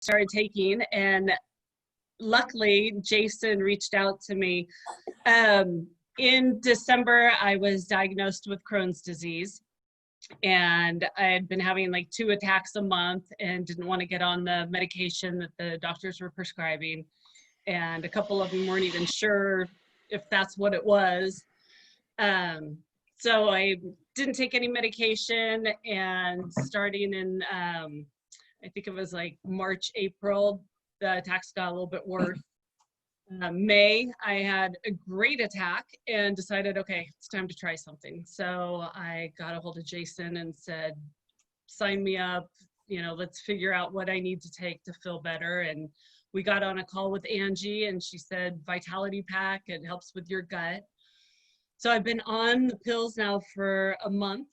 started taking, and luckily Jason reached out to me. In December, I was diagnosed with Crohn's disease, and I had been having like 2 attacks a month and didn't want to get on the medication that the doctors were prescribing. And a couple of them weren't even sure if that's what it was. So I didn't take any medication, and starting in, I think it was like March, April, the attacks got a little bit worse. May, I had a great attack and decided, okay, it's time to try something. So I got a hold of Jason and said, sign me up, you know, let's figure out what I need to take to feel better. And we got on a call with Angie, and she said, Vitality Pack, it helps with your gut. So I've been on the pills now for a month,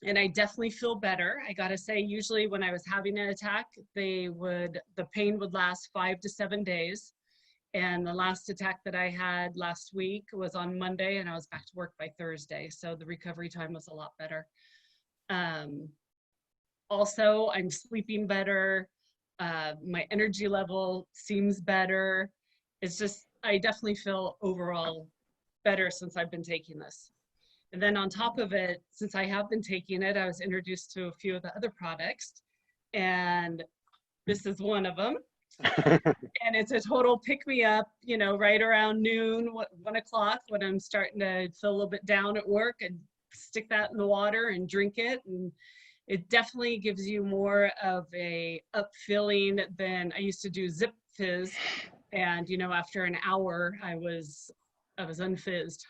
and I definitely feel better. I gotta say, usually when I was having an attack, the pain would last 5 to 7 days. And the last attack that I had last week was on Monday, and I was back to work by Thursday. So the recovery time was a lot better. Also, I'm sleeping better. My energy level seems better. It's just, I definitely feel overall better since I've been taking this. And then on top of it, since I have been taking it, I was introduced to a few of the other products, and this is one of them. And it's a total pick-me-up, you know, right around noon, 1 o'clock, when I'm starting to feel a little bit down at work, and stick that in the water and drink it. And it definitely gives you more of a up feeling than I used to do Zip Fizz. And, you know, after an hour, I was unfizzed.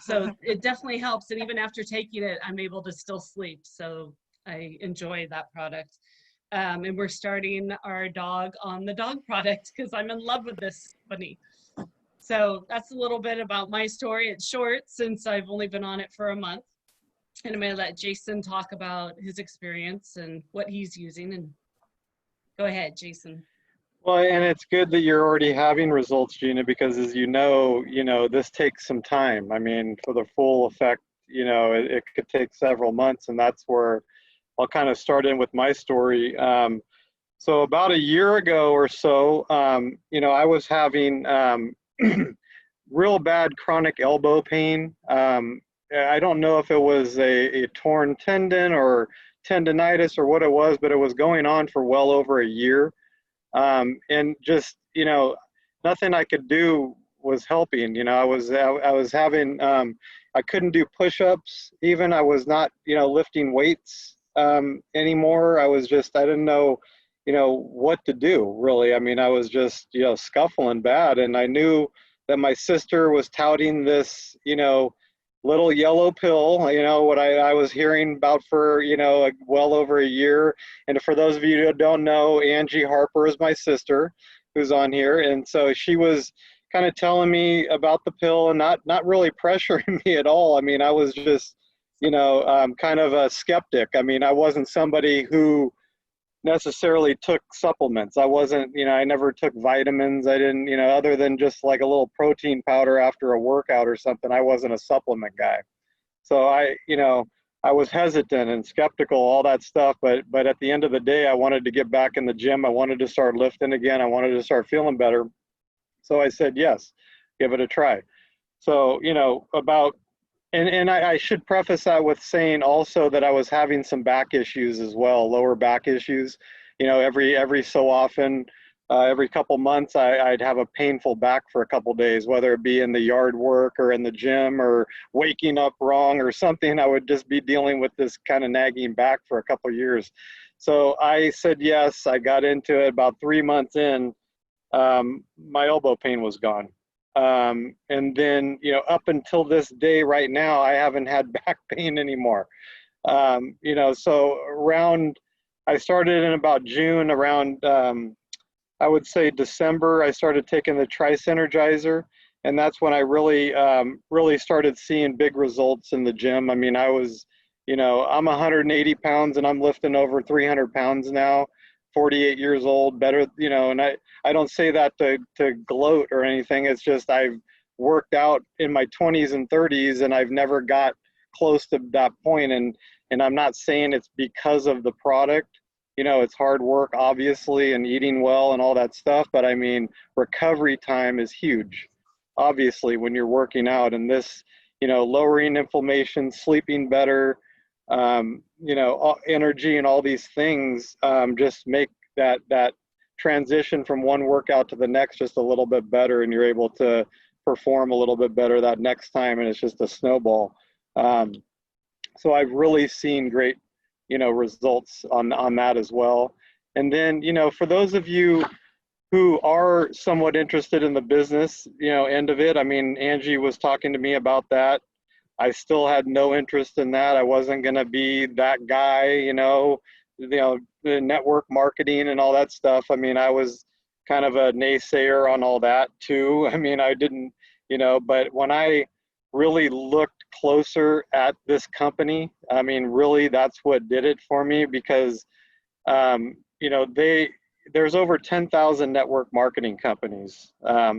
So it definitely helps. And even after taking it, I'm able to still sleep. So I enjoy that product. And we're starting our dog on the dog product because I'm in love with this bunny. So that's a little bit about my story. It's short since I've only been on it for a month. And I'm going to let Jason talk about his experience and what he's using. And go ahead, Jason. Well, and it's good that you're already having results, Gina, because as you know, this takes some time. I mean, for the full effect, it could take several months, and that's where I'll kind of start in with my story. So about a year ago or so, I was having real bad chronic elbow pain. I don't know if it was a torn tendon or tendonitis or what it was, but it was going on for well over a year. And just, nothing I could do was helping. I was having, I couldn't do push-ups even. I was not, lifting weights anymore. I didn't know, what to do really. I mean, I was just, scuffling bad. And I knew that my sister was touting this, little yellow pill, what I was hearing about for, well over a year. And for those of you who don't know, Angie Harper is my sister who's on here. And so she was kind of telling me about the pill and not really pressuring me at all. I mean, I was just, kind of a skeptic. I mean, I wasn't somebody who necessarily took supplements. I wasn't, I never took vitamins. I didn't, other than just like a little protein powder after a workout or something, I wasn't a supplement guy. So I was hesitant and skeptical, all that stuff. But at the end of the day, I wanted to get back in the gym. I wanted to start lifting again. I wanted to start feeling better. So I said, yes, give it a try. So, and I should preface that with saying also that I was having some back issues as well, lower back issues. Every so often, every couple months, I'd have a painful back for a couple days, whether it be in the yard work or in the gym or waking up wrong or something. I would just be dealing with this kind of nagging back for a couple years. So I said yes. I got into it. About 3 months in, my elbow pain was gone. And then, up until this day right now, I haven't had back pain anymore. So I started in about June, around, I would say December, I started taking the Synergizer, and that's when I really started seeing big results in the gym. I mean, I was, I'm 180 pounds and I'm lifting over 300 pounds now. 48 years old, better, and I don't say that to gloat or anything. It's just I've worked out in my 20s and 30s and I've never got close to that point. And I'm not saying it's because of the product. you know, it's hard work, obviously, and eating well and all that stuff. But I mean, recovery time is huge, obviously, when you're working out. And this, you know, lowering inflammation, sleeping better, you know, energy and all these things just make that transition from one workout to the next just a little bit better, and you're able to perform a little bit better that next time, and it's just a snowball. So I've really seen great, you know, results on that as well. And then, you know, for those of you who are somewhat interested in the business, you know, end of it, I mean, Angie was talking to me about that. I still had no interest in that. I wasn't going to be that guy, you know, the network marketing and all that stuff. I mean, I was kind of a naysayer on all that too. I mean, I didn't, you know, but when I really looked closer at this company, I mean, really that's what did it for me, because, you know, there's over 10,000 network marketing companies.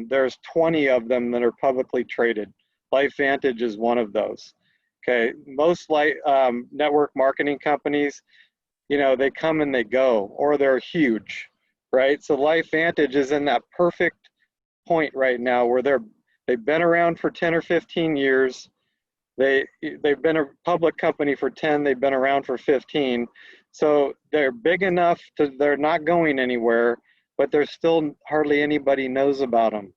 There's 20 of them that are publicly traded. LifeVantage is one of those. Okay, most network marketing companies, you know, they come and they go, or they're huge, right? So LifeVantage is in that perfect point right now where they've been around for 10 or 15 years. They've been a public company for 10. They've been around for 15. So they're big enough they're not going anywhere, but there's still hardly anybody knows about them.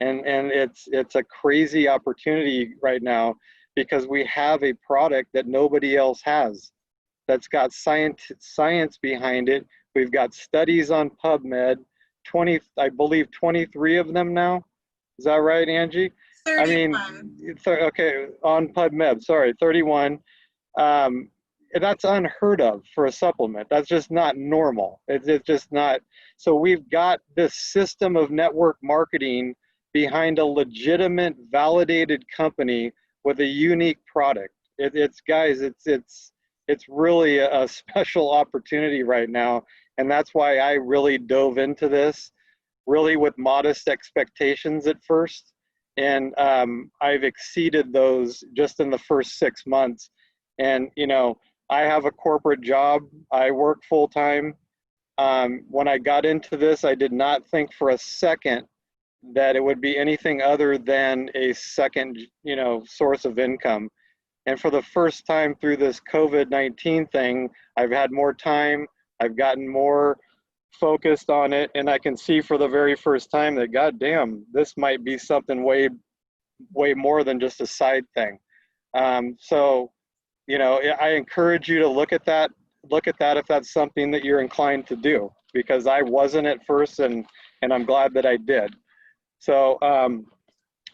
And it's a crazy opportunity right now, because we have a product that nobody else has, that's got science behind it. We've got studies on PubMed, I believe 23 of them now. Is that right, Angie? 31. I mean, okay, on PubMed, sorry, 31. That's unheard of for a supplement. That's just not normal. It's just not. So we've got this system of network marketing behind a legitimate, validated company with a unique product. It's really a special opportunity right now, and that's why I really dove into this, really with modest expectations at first, and I've exceeded those just in the first 6 months. And you know, I have a corporate job. I work full time. When I got into this, I did not think for a second that it would be anything other than a second, you know, source of income. And for the first time through this COVID-19 thing, I've had more time. I've gotten more focused on it, and I can see for the very first time that, goddamn, this might be something way more than just a side thing. So, you know, I encourage you to look at that if that's something that you're inclined to do, because I wasn't at first, and I'm glad that I did. So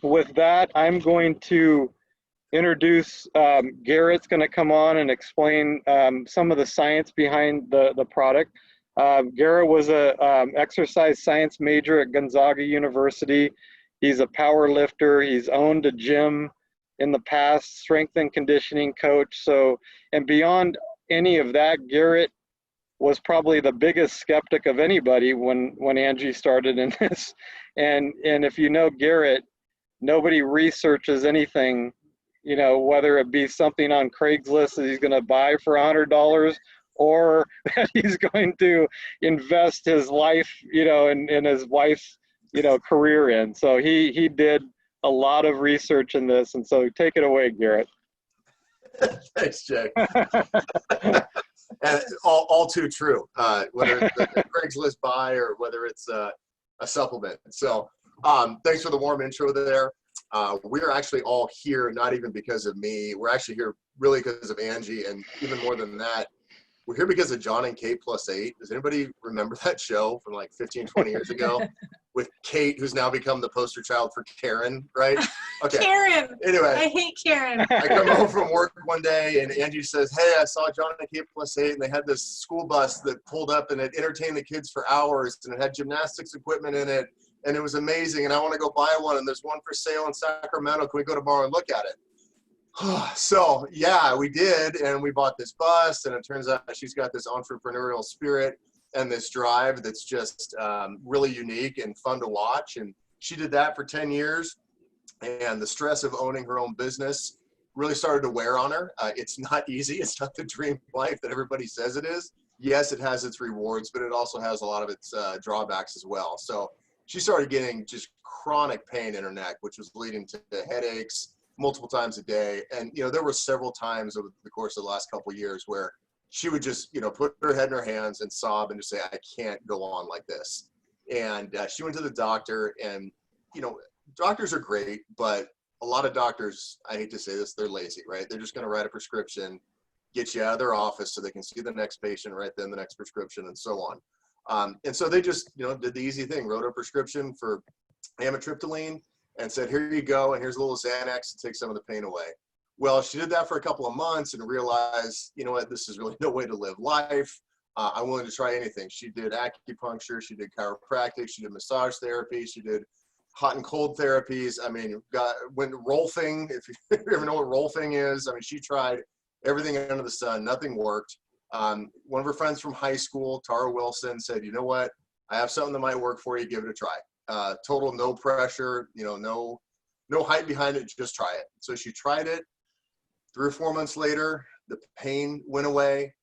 with that, I'm going to introduce Garrett's going to come on and explain some of the science behind the product. Garrett was a exercise science major at Gonzaga University. He's a power lifter. He's owned a gym in the past, strength and conditioning coach. So, and beyond any of that, Garrett was probably the biggest skeptic of anybody when Angie started in this. And if you know Garrett, nobody researches anything, you know, whether it be something on Craigslist that he's going to buy for $100, or that he's going to invest his life, you know, in his wife's, you know, career in. So he did a lot of research in this. And so take it away, Garrett. Thanks, Jay. And all too true, whether it's a Craigslist buy or whether it's a supplement. So thanks for the warm intro there. We're actually all here, not even because of me. We're actually here really because of Angie, and even more than that, we're here because of John and Kate Plus 8. Does anybody remember that show from like 15, 20 years ago with Kate, who's now become the poster child for Karen, right? Okay. Karen. Anyway. I hate Karen. I come home from work one day and Angie says, hey, I saw John and Kate Plus 8, and they had this school bus that pulled up and it entertained the kids for hours, and it had gymnastics equipment in it, and it was amazing, and I want to go buy one, and there's one for sale in Sacramento. Can we go tomorrow and look at it? So yeah, we did, and we bought this bus, and it turns out she's got this entrepreneurial spirit and this drive that's just really unique and fun to watch. And she did that for 10 years, and the stress of owning her own business really started to wear on her. It's not easy. It's not the dream life that everybody says it is. yes, it has its rewards, but it also has a lot of its drawbacks as well. So she started getting just chronic pain in her neck, which was leading to headaches multiple times a day. And, you know, there were several times over the course of the last couple of years where she would just, you know, put her head in her hands and sob and just say, I can't go on like this. And she went to the doctor, and, you know, doctors are great, but a lot of doctors, I hate to say this, they're lazy, right? They're just going to write a prescription, get you out of their office so they can see the next patient, write then the next prescription, and so on. And so they just, you know, did the easy thing, wrote a prescription for amitriptyline and said, here you go, and here's a little Xanax to take some of the pain away. Well, she did that for a couple of months and realized, you know what, this is really no way to live life. I'm willing to try anything. She did acupuncture, she did chiropractic, she did massage therapy, she did hot and cold therapies. I mean, went rolfing, if you ever know what rolfing is. I mean, she tried everything under the sun, nothing worked. One of her friends from high school, Tara Wilson, said, you know what, I have something that might work for you, give it a try. Total no pressure, you know, no hype behind it, just try it. So she tried it. 3 or 4 months later, the pain went away.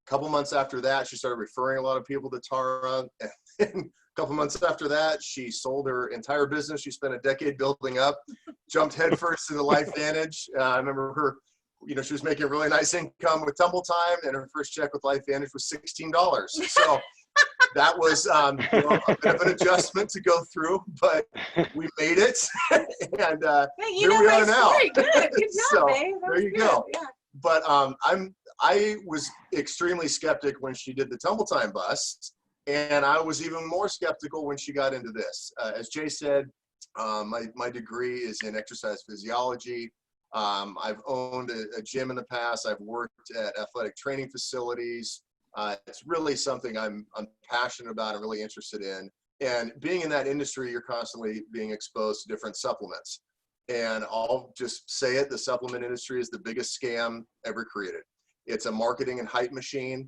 Couple months after that, she started referring a lot of people to Tara. And a couple months after that, she sold her entire business. She spent a decade building up, jumped headfirst into LifeVantage. I remember her, you know, she was making a really nice income with Tumble Time, and her first check with LifeVantage was $16. So that was you know, a bit of an adjustment to go through, but we made it. And Hey, here we are now. Good job, So, babe. That there was you good. go. Yeah. But I was extremely skeptic when she did the Tumble Time bus, and I was even more skeptical when she got into this. As Jay said, my degree is in exercise physiology. I've owned a gym in the past. I've worked at athletic training facilities. It's really something I'm passionate about and really interested in. And being in that industry, you're constantly being exposed to different supplements. And I'll just say it, the supplement industry is the biggest scam ever created. It's a marketing and hype machine.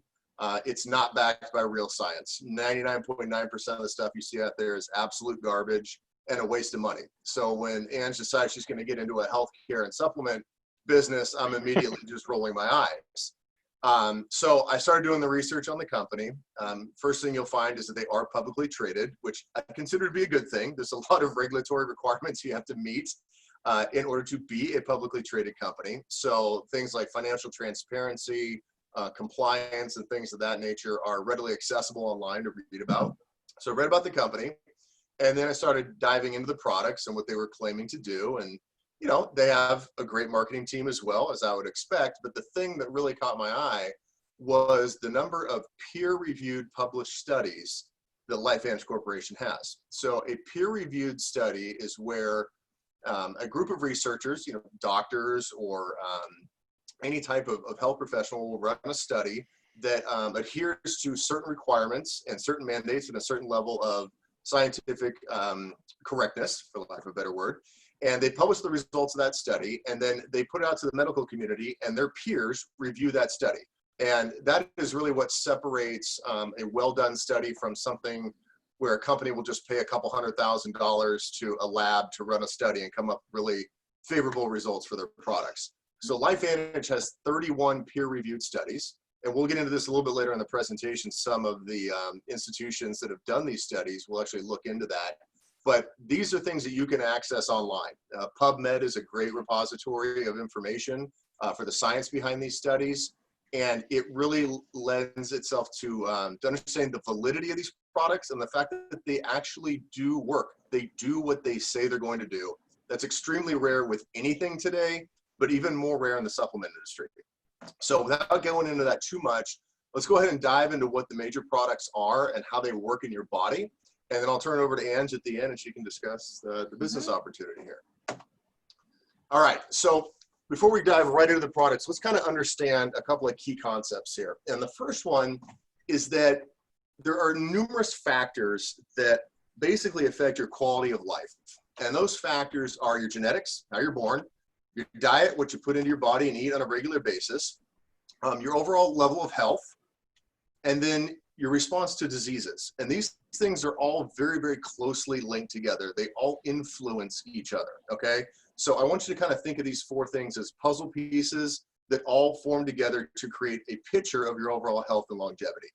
It's not backed by real science. 99.9% of the stuff you see out there is absolute garbage and a waste of money. So when Ange decides she's going to get into a healthcare and supplement business, I'm immediately just rolling my eyes. So I started doing the research on the company. First thing you'll find is that they are publicly traded, which I consider to be a good thing. There's a lot of regulatory requirements you have to meet in order to be a publicly traded company. So things like financial transparency, compliance, and things of that nature are readily accessible online to read about. So I read about the company, and then I started diving into the products and what they were claiming to do. And, you know, they have a great marketing team as well, as I would expect. But the thing that really caught my eye was the number of peer-reviewed published studies that LifeVantage Corporation has. So a peer-reviewed study is where a group of researchers, you know, doctors or any type of health professional will run a study that adheres to certain requirements and certain mandates and a certain level of scientific correctness, for lack of a better word. And they publish the results of that study, and then they put it out to the medical community, and their peers review that study. And that is really what separates a well-done study from something where a company will just pay a couple $100,000 to a lab to run a study and come up with really favorable results for their products. So LifeVantage has 31 peer-reviewed studies, and we'll get into this a little bit later in the presentation. Some of the institutions that have done these studies will actually look into that. But these are things that you can access online. PubMed is a great repository of information for the science behind these studies. And it really lends itself to understanding the validity of these products and the fact that they actually do work. They do what they say they're going to do. That's extremely rare with anything today, but even more rare in the supplement industry. So without going into that too much, let's go ahead and dive into what the major products are and how they work in your body. And then I'll turn it over to Ange at the end, and she can discuss the business opportunity here. All right, so before we dive right into the products, let's kind of understand a couple of key concepts here. And the first one is that there are numerous factors that basically affect your quality of life. And those factors are your genetics, how you're born, your diet, what you put into your body and eat on a regular basis, your overall level of health, and then your response to diseases. And these things are all very, very closely linked together. They all influence each other, okay? So I want you to kind of think of these 4 things as puzzle pieces that all form together to create a picture of your overall health and longevity.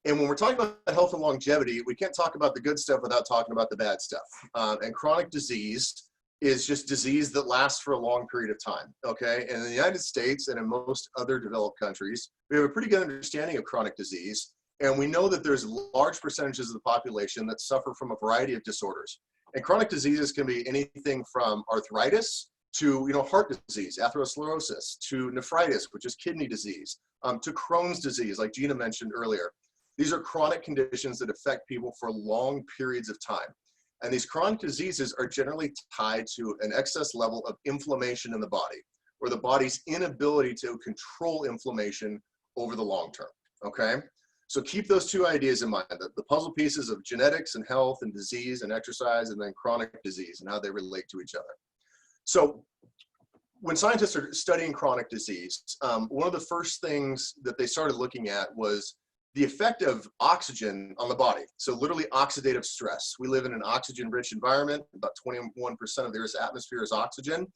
And when we're talking about health and longevity, we can't talk about the good stuff without talking about the bad stuff. And chronic disease is just disease that lasts for a long period of time, okay? And in the United States and in most other developed countries, we have a pretty good understanding of chronic disease. And we know that there's large percentages of the population that suffer from a variety of disorders. And chronic diseases can be anything from arthritis to heart disease, atherosclerosis, to nephritis, which is kidney disease, to Crohn's disease, like Gina mentioned earlier. These are chronic conditions that affect people for long periods of time. And these chronic diseases are generally tied to an excess level of inflammation in the body, or the body's inability to control inflammation over the long term, okay? So keep those two ideas in mind, the puzzle pieces of genetics and health and disease and exercise, and then chronic disease and how they relate to each other. So when scientists are studying chronic disease, one of the first things that they started looking at was the effect of oxygen on the body. So literally oxidative stress. We live in an oxygen-rich environment. About 21% of the Earth's atmosphere is oxygen.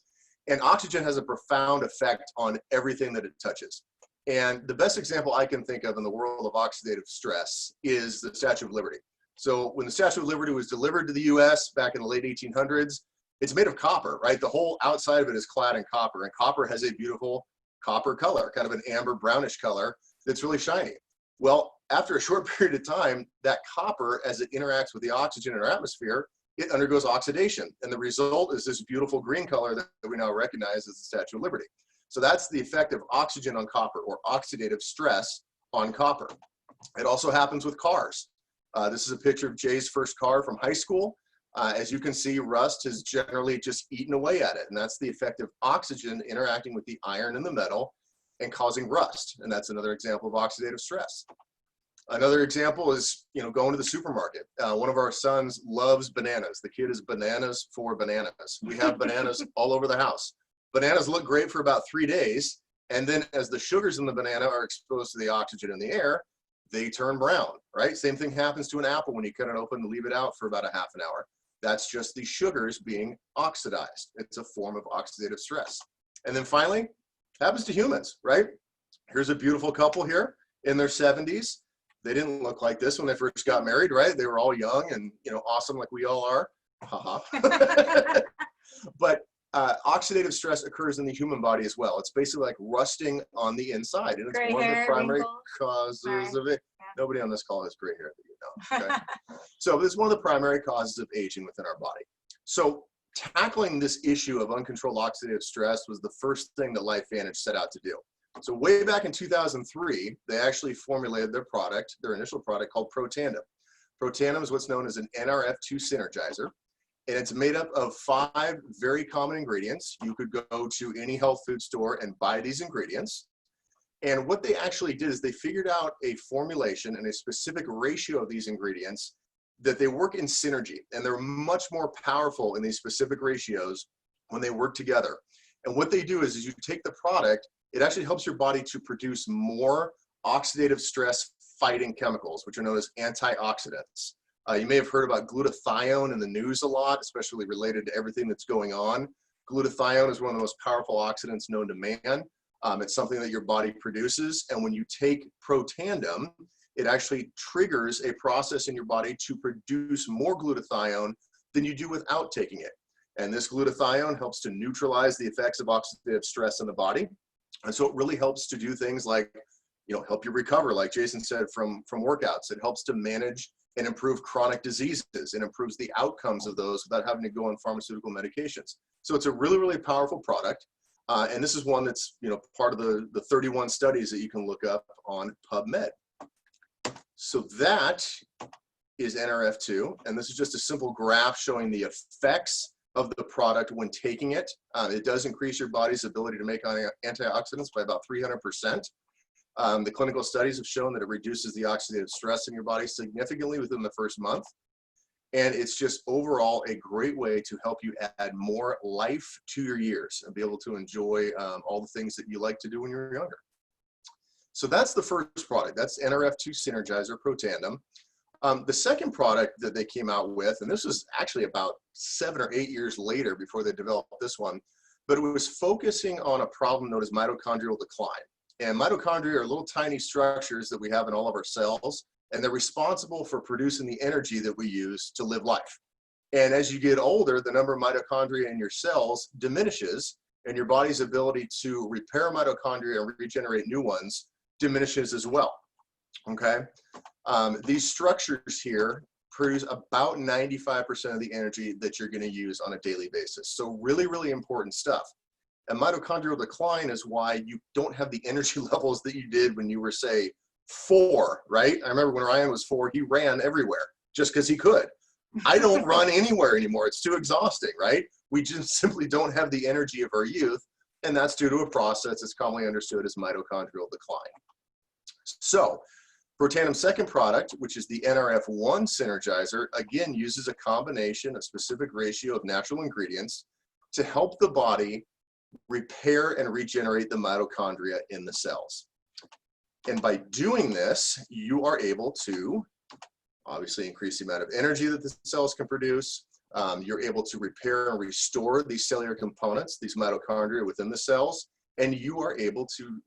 And oxygen has a profound effect on everything that it touches. And the best example I can think of in the world of oxidative stress is the Statue of Liberty. So when the Statue of Liberty was delivered to the US back in the late 1800s, it's made of copper, right? The whole outside of it is clad in copper, and copper has a beautiful copper color, kind of an amber brownish color that's really shiny. Well, after a short period of time, that copper, as it interacts with the oxygen in our atmosphere, it undergoes oxidation. And the result is this beautiful green color that we now recognize as the Statue of Liberty. So that's the effect of oxygen on copper, or oxidative stress on copper. It also happens with cars. This is a picture of Jay's first car from high school. As you can see, rust has generally just eaten away at it. And that's the effect of oxygen interacting with the iron in the metal and causing rust. And that's another example of oxidative stress. Another example is, going to the supermarket. One of our sons loves bananas. The kid is bananas for bananas. We have bananas all over the house. Bananas look great for about 3 days. And then as the sugars in the banana are exposed to the oxygen in the air, they turn brown, right? Same thing happens to an apple when you cut it open and leave it out for about a half an hour. That's just the sugars being oxidized. It's a form of oxidative stress. And then finally, happens to humans, right? Here's a beautiful couple here in their 70s. They didn't look like this when they first got married, right? They were all young and awesome like we all are. Haha. But oxidative stress occurs in the human body as well. It's basically like rusting on the inside, and it's Gray one of the hair, primary wrinkles. causes of it. Yeah. Nobody on this call has gray hair that you know. Okay? So this is one of the primary causes of aging within our body. So tackling this issue of uncontrolled oxidative stress was the first thing that LifeVantage set out to do. So way back in 2003, they actually formulated their product, their initial product called Protandim. Protandim is what's known as an NRF2 synergizer, and it's made up of 5 very common ingredients. You could go to any health food store and buy these ingredients. And what they actually did is they figured out a formulation and a specific ratio of these ingredients that they work in synergy, and they're much more powerful in these specific ratios when they work together. And what they do is you take the product, it actually helps your body to produce more oxidative stress fighting chemicals, which are known as antioxidants. You may have heard about glutathione in the news a lot, especially related to everything that's going on. Glutathione is one of the most powerful oxidants known to man. It's something that your body produces, and when you take Protandim, it actually triggers a process in your body to produce more glutathione than you do without taking it. And this glutathione helps to neutralize the effects of oxidative stress in the body. And so it really helps to do things like, help you recover, like Jason said, from workouts. It helps to manage and improve chronic diseases and improves the outcomes of those without having to go on pharmaceutical medications. So it's a really, really powerful product. And this is one that's, part of the 31 studies that you can look up on PubMed. So that is NRF2, and this is just a simple graph showing the effects of the product when taking it. It does increase your body's ability to make antioxidants by about 300%. The clinical studies have shown that it reduces the oxidative stress in your body significantly within the first month. And it's just overall a great way to help you add more life to your years and be able to enjoy all the things that you like to do when you're younger. So that's the first product. That's NRF2 Synergizer Protandim. The second product that they came out with, and this was actually about 7 or 8 years later before they developed this one, but it was focusing on a problem known as mitochondrial decline. And mitochondria are little tiny structures that we have in all of our cells, and they're responsible for producing the energy that we use to live life. And as you get older, the number of mitochondria in your cells diminishes, and your body's ability to repair mitochondria and regenerate new ones diminishes as well, okay? These structures here produce about 95% of the energy that you're gonna use on a daily basis. So really, really important stuff. And mitochondrial decline is why you don't have the energy levels that you did when you were, say, 4, right? I remember when Ryan was 4, he ran everywhere just because he could. I don't run anywhere anymore. It's too exhausting, right? We just simply don't have the energy of our youth, and that's due to a process that's commonly understood as mitochondrial decline. So, Protandim's second product, which is the NRF1 Synergizer, again uses a combination, a specific ratio of natural ingredients to help the body repair and regenerate the mitochondria in the cells. And by doing this, you are able to obviously increase the amount of energy that the cells can produce. You're able to repair and restore these cellular components, these mitochondria within the cells, and you are able to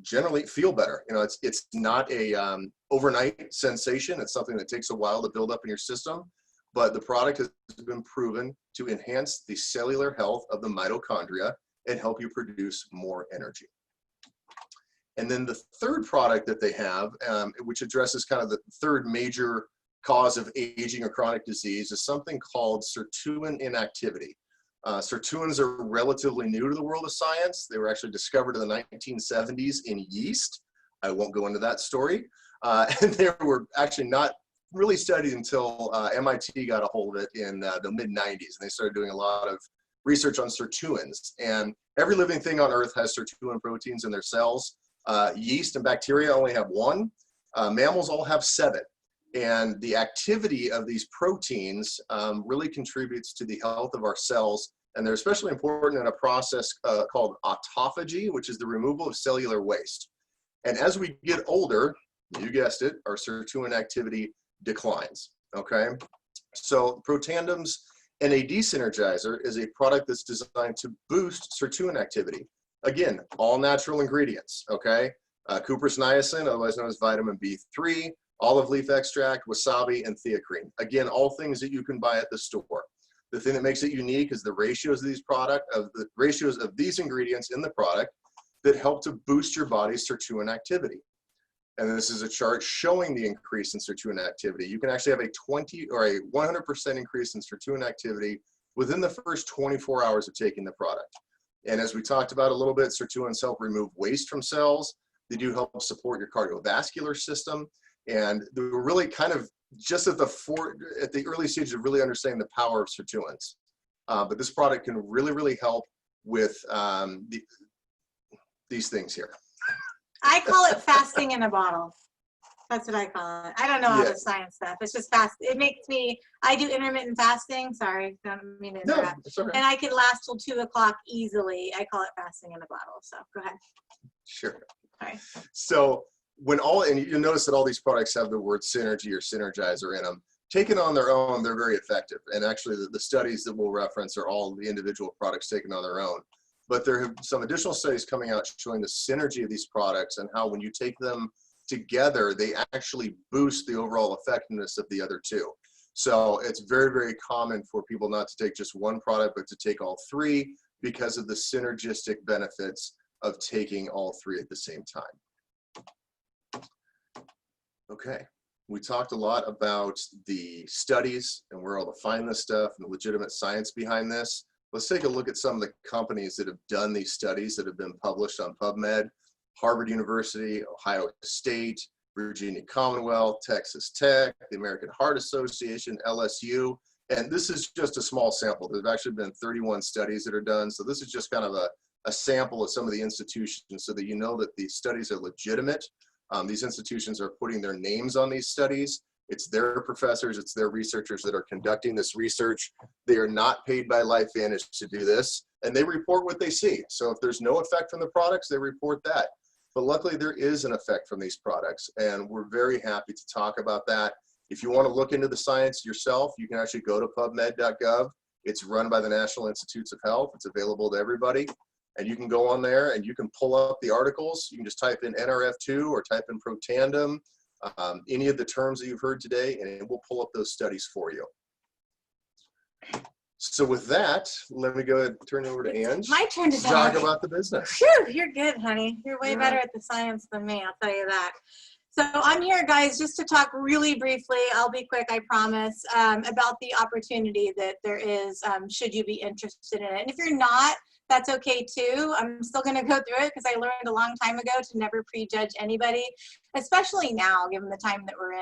generally feel better. You know, it's not a overnight sensation. It's something that takes a while to build up in your system, but the product has been proven to enhance the cellular health of the mitochondria and help you produce more energy. And then the third product that they have, which addresses kind of the third major cause of aging or chronic disease, is something called sirtuin inactivity. Sirtuins are relatively new to the world of science. They were actually discovered in the 1970s in yeast. I won't go into that story. And they were actually not really studied until MIT got a hold of it in the mid-90s. And they started doing a lot of research on sirtuins. And every living thing on Earth has sirtuin proteins in their cells. Yeast and bacteria only have 1. Mammals all have 7. And the activity of these proteins really contributes to the health of our cells. And they're especially important in a process called autophagy, which is the removal of cellular waste. And as we get older, you guessed it, our sirtuin activity declines, okay? So Protandim's NAD Synergizer is a product that's designed to boost sirtuin activity. Again, all natural ingredients, okay? Cuprous niacin, otherwise known as vitamin B3, olive leaf extract, wasabi, and theacrine. Again, all things that you can buy at the store. The thing that makes it unique is the ratios of these ingredients in the product that help to boost your body's sirtuin activity. And this is a chart showing the increase in sirtuin activity. You can actually have a 20 or a 100% increase in sirtuin activity within the first 24 hours of taking the product. And as we talked about a little bit, sirtuins help remove waste from cells. They do help support your cardiovascular system. And they were really kind of just at the early stages of really understanding the power of sirtuins. But this product can really, really help with these things here. I call it fasting in a bottle. That's what I call it. I don't know all the science stuff. It's just fast. It makes me, I do intermittent fasting. Sorry, don't mean to interrupt. No, it's all right. And I can last till 2 o'clock easily. I call it fasting in a bottle. So go ahead. Sure. All right. So and you'll notice that all these products have the word synergy or synergizer in them. Taken on their own, they're very effective. And actually the studies that we'll reference are all the individual products taken on their own. But there have some additional studies coming out showing the synergy of these products and how when you take them together, they actually boost the overall effectiveness of the other 2. So it's very, very common for people not to take just one product, but to take all 3 because of the synergistic benefits of taking all 3 at the same time. Okay, we talked a lot about the studies and where all to find this stuff and the legitimate science behind this. Let's take a look at some of the companies that have done these studies that have been published on PubMed. Harvard University, Ohio State, Virginia Commonwealth, Texas Tech, the American Heart Association, LSU. And this is just a small sample. There's actually been 31 studies that are done. So this is just kind of a sample of some of the institutions so that you know that these studies are legitimate. These institutions are putting their names on these studies. It's their professors, it's their researchers that are conducting this research. They are not paid by LifeVantage to do this, and they report what they see. So if there's no effect from the products, they report that. But luckily there is an effect from these products, and we're very happy to talk about that. If you want to look into the science yourself, you can actually go to Pubmed.gov It's run by the National Institutes of Health. It's available to everybody. And you can go on there and you can pull up the articles. You can just type in NRF2 or type in Protandim, any of the terms that you've heard today, and it will pull up those studies for you. So with that, let me go ahead and turn it over to Ange. My turn to talk about the business. Phew, you're good, honey. You're way better at the science than me, I'll tell you that. So I'm here, guys, just to talk really briefly, I'll be quick, I promise, about the opportunity that there is, should you be interested in it. And if you're not, that's okay too. I'm still going to go through it because I learned a long time ago to never prejudge anybody, especially now, given the time that we're in,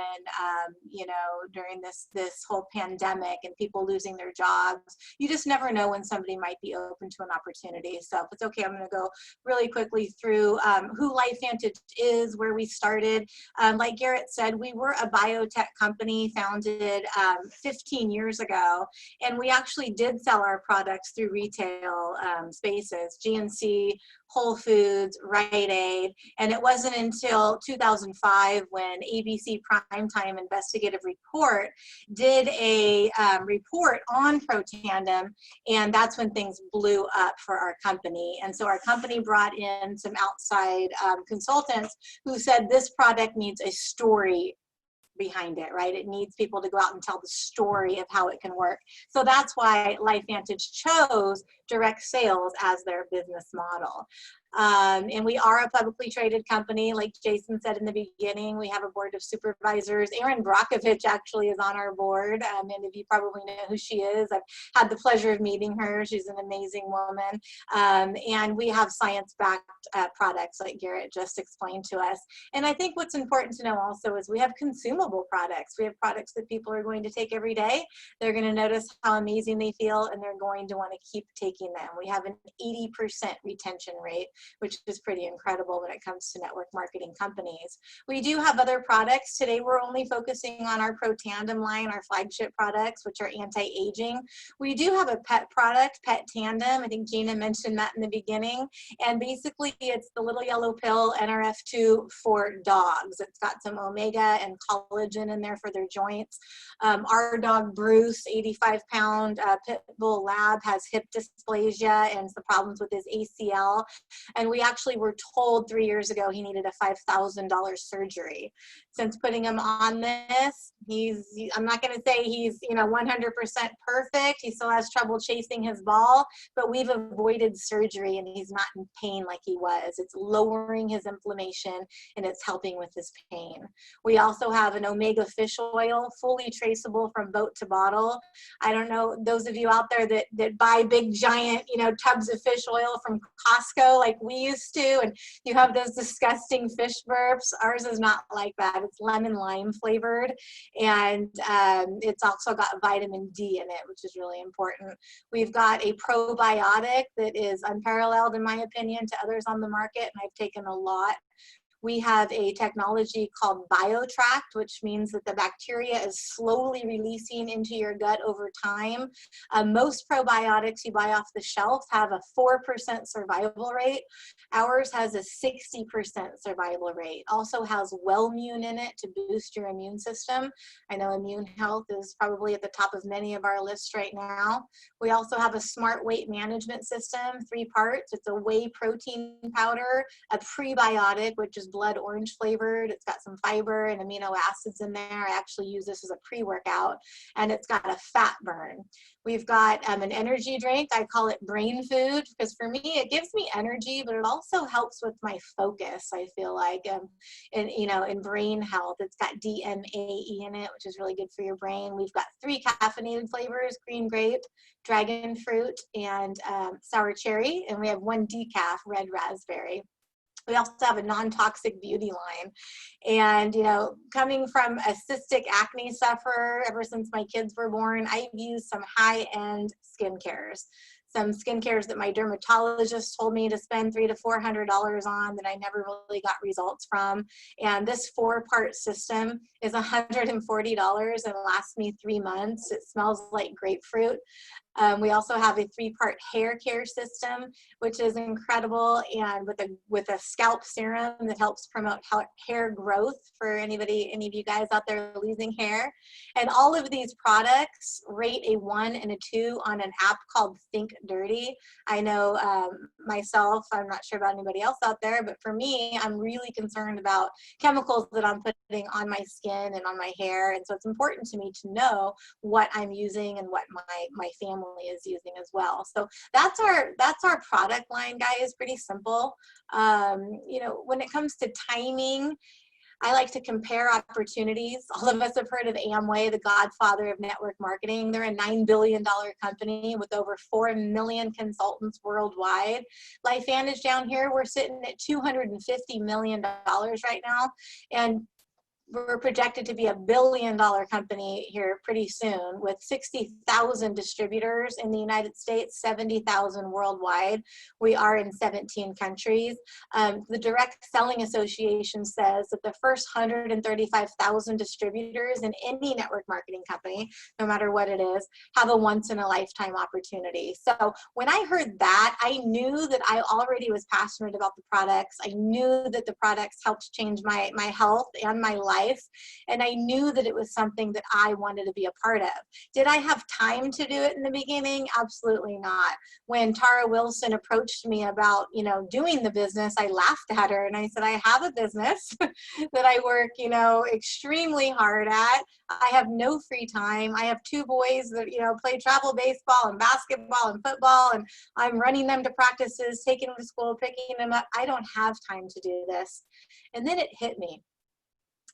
you know, during this whole pandemic and people losing their jobs. You just never know when somebody might be open to an opportunity. So if it's okay, I'm going to go really quickly through who LifeVantage is, where we started. Like Garrett said, we were a biotech company founded 15 years ago, and we actually did sell our products through retail spaces, GNC, Whole Foods, Rite Aid, and it wasn't until 2005 when ABC Primetime Investigative Report did a report on Protandim, and that's when things blew up for our company. And so our company brought in some outside consultants who said this product needs a story behind it, right? It needs people to go out and tell the story of how it can work. So that's why LifeVantage chose direct sales as their business model. And we are a publicly traded company. Like Jason said in the beginning, we have a board of supervisors. Erin Brockovich actually is on our board. Many of you probably know who she is. I've had the pleasure of meeting her. She's an amazing woman. And we have science-backed products like Garrett just explained to us. And I think what's important to know also is we have consumable products. We have products that people are going to take every day. They're going to notice how amazing they feel, and they're going to want to keep taking them. We have an 80% retention rate, which is pretty incredible when it comes to network marketing companies. We do have other products. Today we're only focusing on our Protandim line, our flagship products, which are anti-aging. We do have a pet product, Pet Tandem. I think Gina mentioned that in the beginning. And basically it's the little yellow pill, NRF2 for dogs. It's got some omega and collagen in there for their joints. Our dog Bruce, 85-pound pit bull lab, has hip dysplasia and some problems with his ACL. And we actually were told 3 years ago he needed a $5,000 surgery. Since putting him on this, I'm not going to say he's 100% perfect. He still has trouble chasing his ball, but we've avoided surgery and he's not in pain like he was. It's lowering his inflammation and it's helping with his pain. We also have an omega fish oil, fully traceable from boat to bottle. I don't know, those of you out there that buy big giant, tubs of fish oil from Costco like we used to, and you have those disgusting fish burps. Ours is not like that. It's lemon lime flavored, and it's also got vitamin D in it, which is really important. We've got a probiotic that is unparalleled in my opinion to others on the market, and I've taken a lot. We have a technology called BioTract, which means that the bacteria is slowly releasing into your gut over time. Most probiotics you buy off the shelf have a 4% survival rate. Ours has a 60% survival rate. Also has Wellmune in it to boost your immune system. I know immune health is probably at the top of many of our lists right now. We also have a smart weight management system, 3 parts. It's a whey protein powder, a prebiotic, which is blood orange flavored. It's got some fiber and amino acids in there. I actually use this as a pre-workout, and it's got a fat burn. We've got an energy drink. I call it brain food because for me, it gives me energy, but it also helps with my focus. I feel like, in brain health, it's got DMAE in it, which is really good for your brain. We've got 3 caffeinated flavors: green grape, dragon fruit, and sour cherry. And we have 1 decaf, red raspberry. We also have a non-toxic beauty line. And, coming from a cystic acne sufferer ever since my kids were born, I've used some high-end skincares. Some skincares that my dermatologist told me to spend $300 to $400 on that I never really got results from. And this 4-part system is $140 and lasts me 3 months. It smells like grapefruit. We also have a 3-part hair care system, which is incredible, and with a scalp serum that helps promote hair growth for any of you guys out there losing hair. And all of these products rate a 1 and a 2 on an app called Think Dirty. I know myself, I'm not sure about anybody else out there, but for me, I'm really concerned about chemicals that I'm putting on my skin and on my hair. And so it's important to me to know what I'm using and what my family is using as well. So that's our product line, guys. Pretty simple. You know, when it comes to timing, I like to compare opportunities. All of us have heard of Amway, the godfather of network marketing. They're a $9 billion company with over 4 million consultants worldwide. LifeVantage down here, we're sitting at $250 million right now. And we're projected to be a $1 billion company here pretty soon, with 60,000 distributors in the United States, 70,000 worldwide. We are in 17 countries. The Direct Selling Association says that the first 135,000 distributors in any network marketing company, no matter what it is, have a once-in-a-lifetime opportunity. So when I heard that, I knew that I already was passionate about the products. I knew that the products helped change my health and my life. And I knew that it was something that I wanted to be a part of. Did I have time to do it in the beginning? Absolutely not. When Tara Wilson approached me about, you know, doing the business, I laughed at her and I said, I have a business that I work, you know, extremely hard at. I have no free time. I have 2 boys that, you know, play travel baseball and basketball and football, and I'm running them to practices, taking them to school, picking them up. I don't have time to do this. And then it hit me.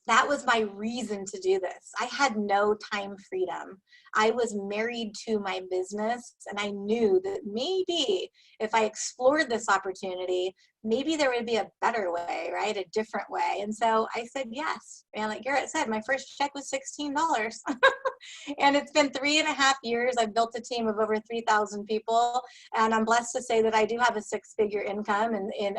That was my reason to do this. I had no time freedom. I was married to my business, and I knew that maybe if I explored this opportunity, maybe there would be a better way, right? A different way. And so I said yes. And like Garrett said, my first check was $16. And it's been 3.5 years. I've built a team of over 3,000 people. And I'm blessed to say that I do have a 6-figure income in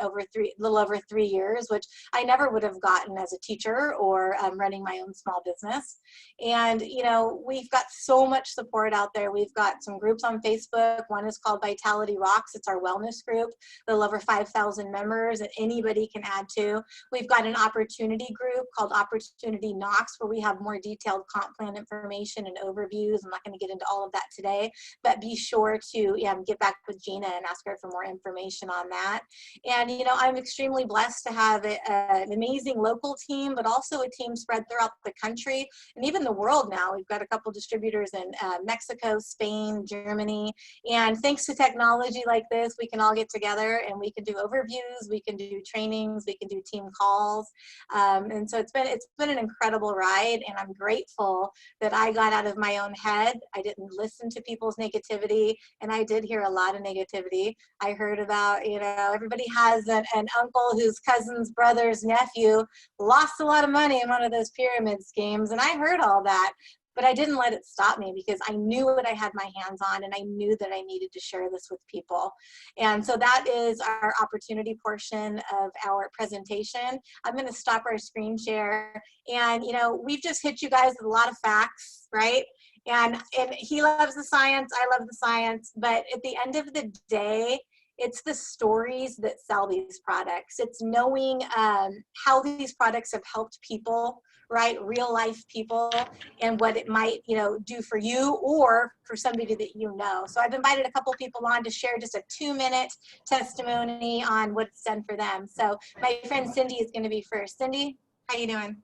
little over 3 years, which I never would have gotten as a teacher or running my own small business. And, you know, we've got so much support out there. We've got some groups on Facebook. One is called Vitality Rocks. It's our wellness group. They'll over 5,000 members that anybody can add to. We've got an opportunity group called Opportunity Knocks, where we have more detailed comp plan information and overviews. I'm not going to get into all of that today, but be sure to get back with Gina and ask her for more information on that. And, you know, I'm extremely blessed to have an amazing local team, but also a team spread throughout the country and even the world now. We've got a couple distributors in Mexico, Spain, Germany. And thanks to technology like this, we can all get together and we can do overviews, we can do trainings, we can do team calls. And so it's been an incredible ride, and I'm grateful that I got out of my own head. I didn't listen to people's negativity, and I did hear a lot of negativity. I heard about, you know, everybody has an uncle whose cousin's brother's nephew lost a lot of money in one of those pyramid schemes, and I heard all that. But I didn't let it stop me, because I knew what I had my hands on, and I knew that I needed to share this with people. And so that is our opportunity portion of our presentation. I'm going to stop our screen share. And, you know, we've just hit you guys with a lot of facts, right? And he loves the science, I love the science, but at the end of the day, it's the stories that sell these products. It's knowing how these products have helped people, right? Real life people, and what it might, you know, do for you or for somebody that you know. So I've invited a couple people on to share just a 2-minute testimony on what it's done for them. So my friend Cindy is going to be first. Cindy, how you doing?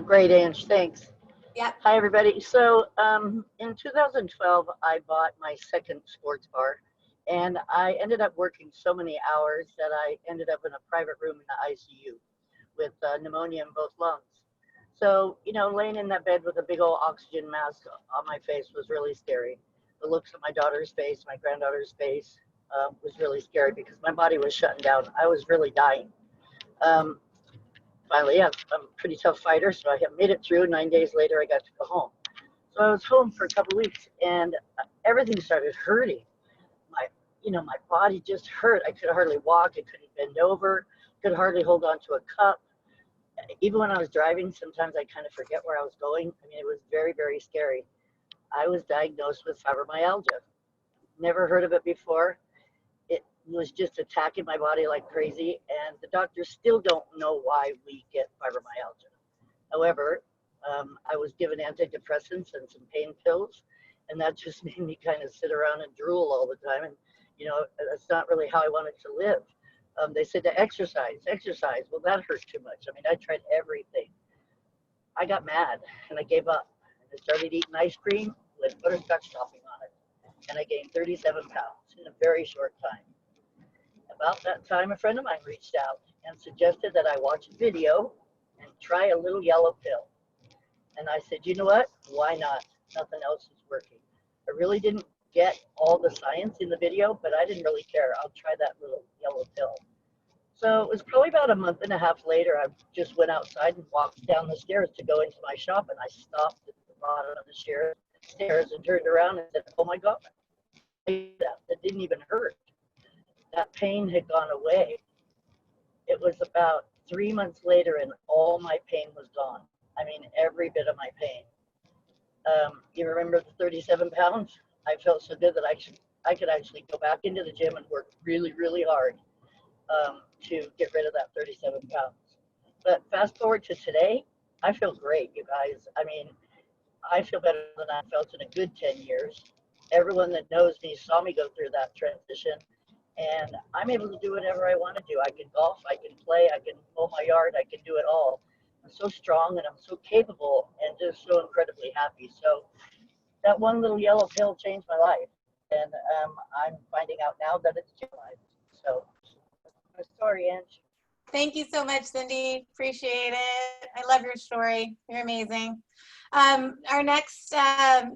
Great, Ange, thanks. Yep. Hi, everybody. So in 2012, I bought my second sports bar, and I ended up working so many hours that I ended up in a private room in the ICU with pneumonia in both lungs. So, you know, laying in that bed with a big old oxygen mask on my face was really scary. The looks at my daughter's face, my granddaughter's face was really scary, because my body was shutting down. I was really dying. Finally, yeah, I'm a pretty tough fighter, so I made it through. 9 days later, I got to go home. So I was home for a couple of weeks, and everything started hurting. My body just hurt. I could hardly walk. I couldn't bend over. Could hardly hold on to a cup. Even when I was driving, sometimes I kind of forget where I was going. I mean, it was very, very scary. I was diagnosed with fibromyalgia. never heard of it before. It was just attacking my body like crazy, and the doctors still don't know why we get fibromyalgia. However, I was given antidepressants and some pain pills, and that just made me kind of sit around and drool all the time. And, that's not really how I wanted to live. They said to exercise. Well, that hurt too much. I mean, I tried everything. I got mad and I gave up. I started eating ice cream with butterscotch topping on it, and I gained 37 pounds in a very short time. About that time, a friend of mine reached out and suggested that I watch a video and try a little yellow pill. And I said, you know what? Why not? Nothing else is working. I really didn't get all the science in the video, but I didn't really care. I'll try that little yellow pill. So it was probably about a month and a half later, I just went outside and walked down the stairs to go into my shop, and I stopped at the bottom of the stairs and turned around and said, oh my God, that didn't even hurt. That pain had gone away. It was about 3 months later and all my pain was gone. I mean, every bit of my pain. You remember the 37 pounds? I felt so good that I could actually go back into the gym and work really, really hard to get rid of that 37 pounds. But fast forward to today, I feel great, you guys. I mean, I feel better than I felt in a good 10 years. Everyone that knows me saw me go through that transition, and I'm able to do whatever I want to do. I can golf, I can play, I can mow my yard, I can do it all. I'm so strong and I'm so capable and just so incredibly happy. So that one little yellow pill changed my life, and I'm finding out now that it's changed my life. So that's my story, Ange. Thank you so much, Cindy. Appreciate it. I love your story. You're amazing. Our next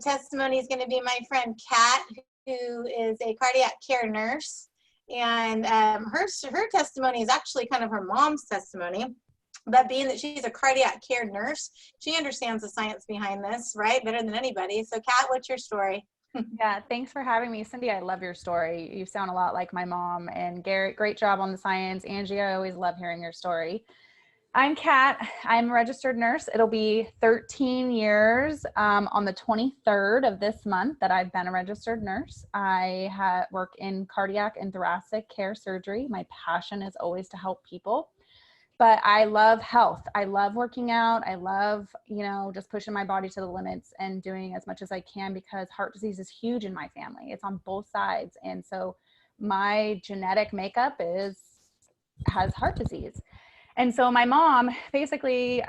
testimony is going to be my friend Kat, who is a cardiac care nurse. And her testimony is actually kind of her mom's testimony. But being that she's a cardiac care nurse, she understands the science behind this, right? Better than anybody. So Kat, what's your story? Yeah, thanks for having me. Cindy, I love your story. You sound a lot like my mom. And Garrett, great job on the science. Angie, I always love hearing your story. I'm Kat. I'm a registered nurse. It'll be 13 years on the 23rd of this month that I've been a registered nurse. I work in cardiac and thoracic care surgery. My passion is always to help people. But I love health. I love working out. I love, just pushing my body to the limits and doing as much as I can, because heart disease is huge in my family. It's on both sides. And so my genetic makeup has heart disease. And so my mom, basically,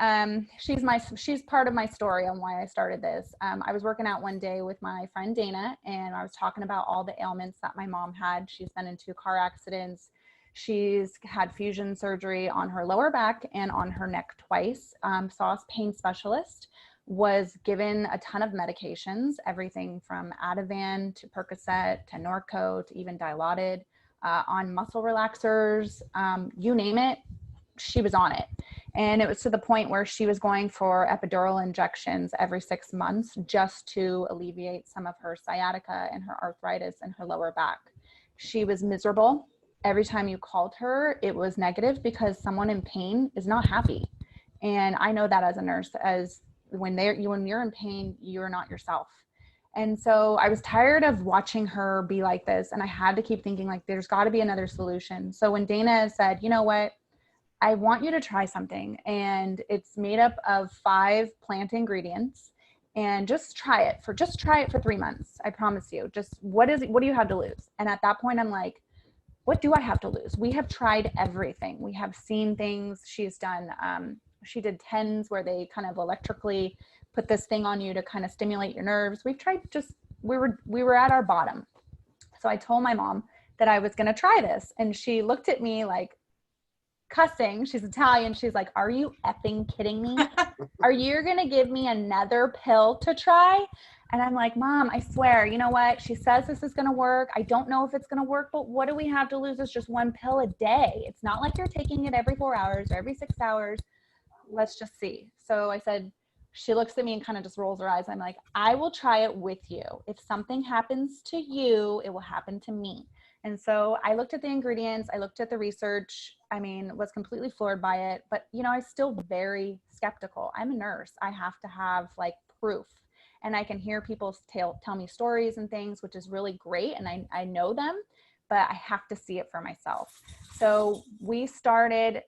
she's part of my story on why I started this. I was working out one day with my friend Dana, and I was talking about all the ailments that my mom had. She's been in 2 car accidents. She's had fusion surgery on her lower back and on her neck twice. Saw a pain specialist, was given a ton of medications, everything from Ativan to Percocet to Norco to even Dilaudid, on muscle relaxers, you name it, she was on it. And it was to the point where she was going for epidural injections every 6 months just to alleviate some of her sciatica and her arthritis in her lower back. She was miserable. Every time you called her, it was negative, because someone in pain is not happy. And I know that as a nurse, as when you're in pain, you're not yourself. And so I was tired of watching her be like this. And I had to keep thinking, like, there's got to be another solution. So when Dana said, you know what, I want you to try something, and it's made up of 5 plant ingredients, and just try it for 3 months. I promise you. Just what do you have to lose? And at that point, I'm like, what do I have to lose? We have tried everything. We have seen things. She's done, she did TENS, where they kind of electrically put this thing on you to kind of stimulate your nerves. We've tried, we were at our bottom. So I told my mom that I was going to try this. And she looked at me like cussing. She's Italian. She's like, are you effing kidding me? Are you going to give me another pill to try? And I'm like, Mom, I swear, you know what? She says this is going to work. I don't know if it's going to work, but what do we have to lose? It's just 1 pill a day. It's not like you're taking it every 4 hours or every 6 hours. Let's just see. So I said, she looks at me and kind of just rolls her eyes. I'm like, I will try it with you. If something happens to you, it will happen to me. And so I looked at the ingredients. I looked at the research. I mean, was completely floored by it. But, I was still very skeptical. I'm a nurse. I have to have like proof. and I can hear people tell me stories and things, which is really great. And I know them, but I have to see it for myself. So we started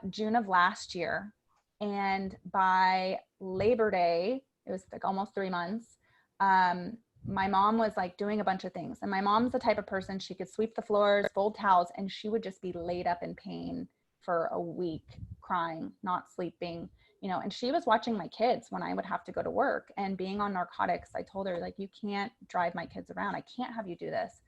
June of last year, and by Labor Day, it was like almost 3 months, my mom was like doing a bunch of things. And my mom's the type of person, she could sweep the floors, fold towels, and she would just be laid up in pain for a week, crying, not sleeping, you know, and she was watching my kids when I would have to go to work and being on narcotics. I told her, like, you can't drive my kids around. I can't have you do this.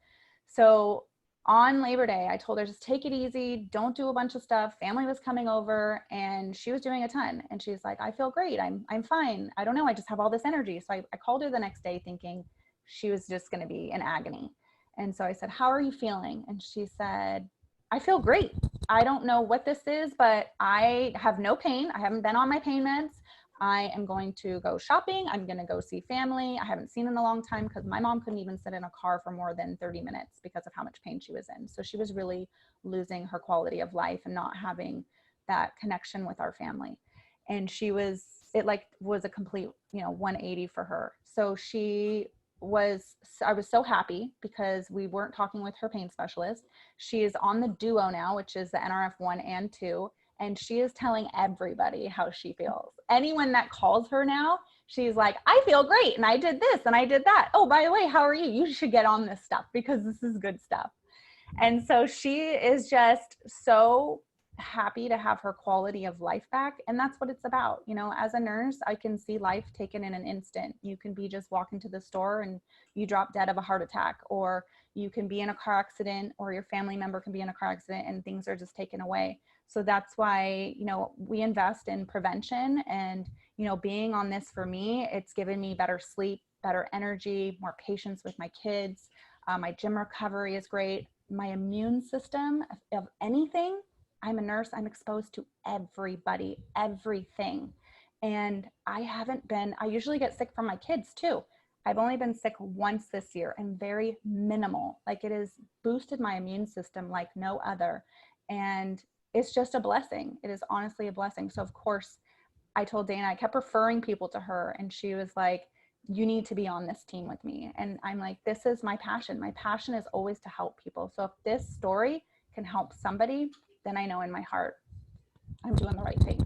So on Labor Day, I told her, just take it easy. Don't do a bunch of stuff. Family was coming over and she was doing a ton. And she's like, I feel great. I'm fine. I don't know. I just have all this energy. So I called her the next day thinking she was just going to be in agony. And so I said, how are you feeling? And she said, I feel great. I don't know what this is, but I have no pain. I haven't been on my pain meds. I am going to go shopping. I'm going to go see family I haven't seen in a long time, because my mom couldn't even sit in a car for more than 30 minutes because of how much pain she was in. So she was really losing her quality of life and not having that connection with our family. And it was a complete, 180 for her. So I was so happy because we weren't talking with her pain specialist. She is on the Duo now, which is the NRF 1 and 2. And she is telling everybody how she feels. Anyone that calls her now, she's like, I feel great. And I did this and I did that. Oh, by the way, how are you? You should get on this stuff because this is good stuff. And so she is just so happy to have her quality of life back. And that's what it's about. As a nurse, I can see life taken in an instant. You can be just walking to the store and you drop dead of a heart attack, or you can be in a car accident, or your family member can be in a car accident and things are just taken away. So that's why, we invest in prevention, and, being on this, for me, it's given me better sleep, better energy, more patience with my kids. My gym recovery is great. My immune system of anything, I'm a nurse, I'm exposed to everybody, everything. And I usually get sick from my kids too. I've only been sick once this year, and very minimal. Like, it has boosted my immune system like no other. And it's just a blessing. It is honestly a blessing. So of course, I told Dana, I kept referring people to her, and she was like, you need to be on this team with me. And I'm like, this is my passion. My passion is always to help people. So if this story can help somebody, then I know in my heart I'm doing the right thing.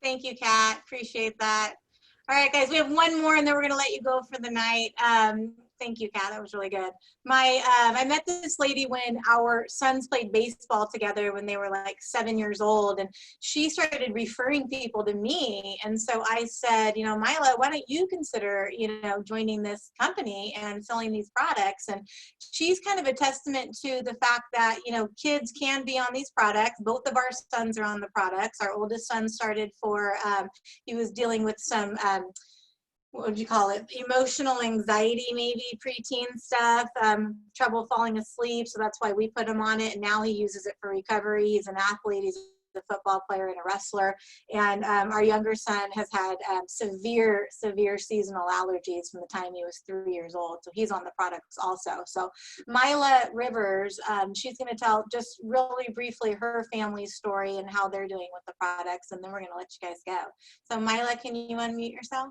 Thank you, Kat. Appreciate that. All right, guys, we have one more and then we're going to let you go for the night. Thank you, Kat. That was really good. I met this lady when our sons played baseball together when they were like 7 years old, and she started referring people to me. And so I said, Mila, why don't you consider, joining this company and selling these products? And she's kind of a testament to the fact that, kids can be on these products. Both of our sons are on the products. Our oldest son started he was dealing with some, what would you call it? Emotional anxiety, maybe preteen stuff, trouble falling asleep. So that's why we put him on it. And now he uses it for recovery. He's an athlete. He's a football player and a wrestler. And our younger son has had severe seasonal allergies from the time he was 3 years old. So he's on the products also. So Mila Rivers, she's going to tell just really briefly her family's story and how they're doing with the products. And then we're going to let you guys go. So Mila, can you unmute yourself?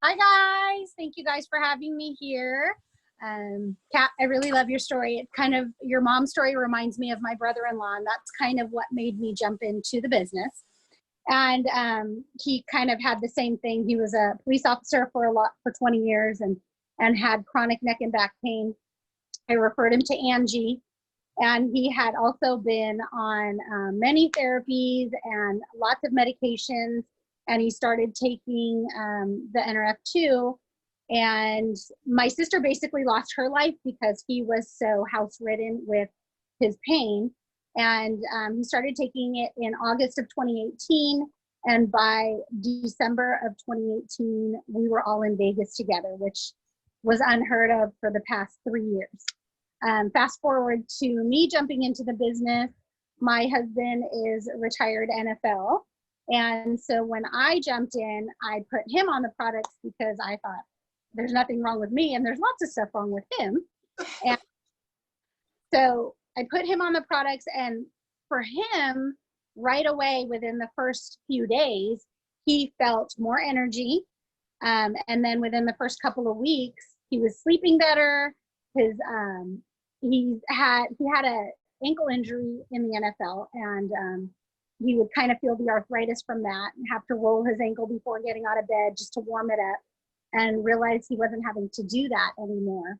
Hi guys, thank you guys for having me here. Kat, I really love your story. It kind of, your mom's story reminds me of my brother-in-law, and that's kind of what made me jump into the business. And he kind of had the same thing. He was a police officer for 20 years and had chronic neck and back pain. I referred him to Angie, and he had also been on many therapies and lots of medications. And he started taking the NRF2, and my sister basically lost her life because he was so house-ridden with his pain. And he started taking it in August of 2018, and by December of 2018, we were all in Vegas together, which was unheard of for the past 3 years. Fast forward to me jumping into the business. My husband is a retired NFL. And so when I jumped in, I put him on the products because I thought there's nothing wrong with me and there's lots of stuff wrong with him. And so I put him on the products, and for him, right away within the first few days, he felt more energy. And then within the first couple of weeks, he was sleeping better. He had a ankle injury in the NFL, and he would kind of feel the arthritis from that and have to roll his ankle before getting out of bed just to warm it up, and realized he wasn't having to do that anymore.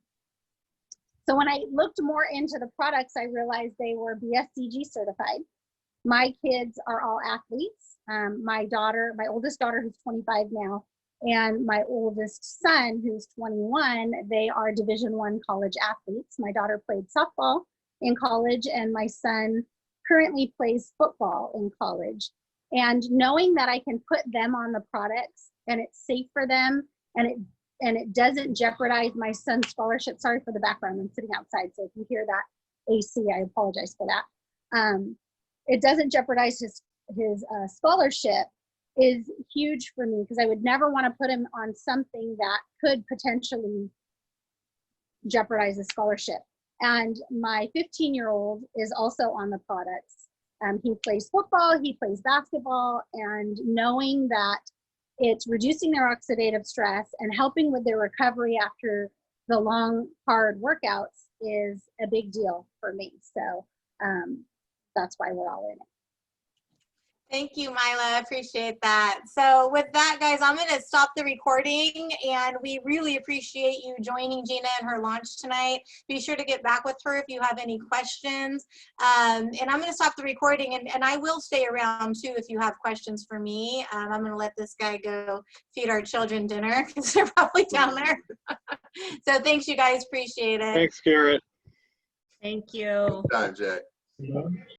So when I looked more into the products, I realized they were BSCG certified. My kids are all athletes. My oldest daughter, who's 25 now, and my oldest son, who's 21, they are Division I college athletes. My daughter played softball in college, and my son currently plays football in college. And knowing that I can put them on the products and it's safe for them, and it doesn't jeopardize my son's scholarship. Sorry for the background, I'm sitting outside, so if you hear that AC, I apologize for that. It doesn't jeopardize his scholarship is huge for me, because I would never want to put him on something that could potentially jeopardize his scholarship. And my 15-year-old is also on the products. He plays football, he plays basketball, and knowing that it's reducing their oxidative stress and helping with their recovery after the long, hard workouts is a big deal for me. So that's why we're all in it. Thank you, Mila. Appreciate that. So with that, guys, I'm going to stop the recording, and we really appreciate you joining Gina in her launch tonight. Be sure to get back with her if you have any questions. And I'm going to stop the recording, and I will stay around too if you have questions for me. I'm going to let this guy go feed our children dinner because they're probably down there. So thanks, you guys. Appreciate it. Thanks, Garrett. Thank you. Time, Jay.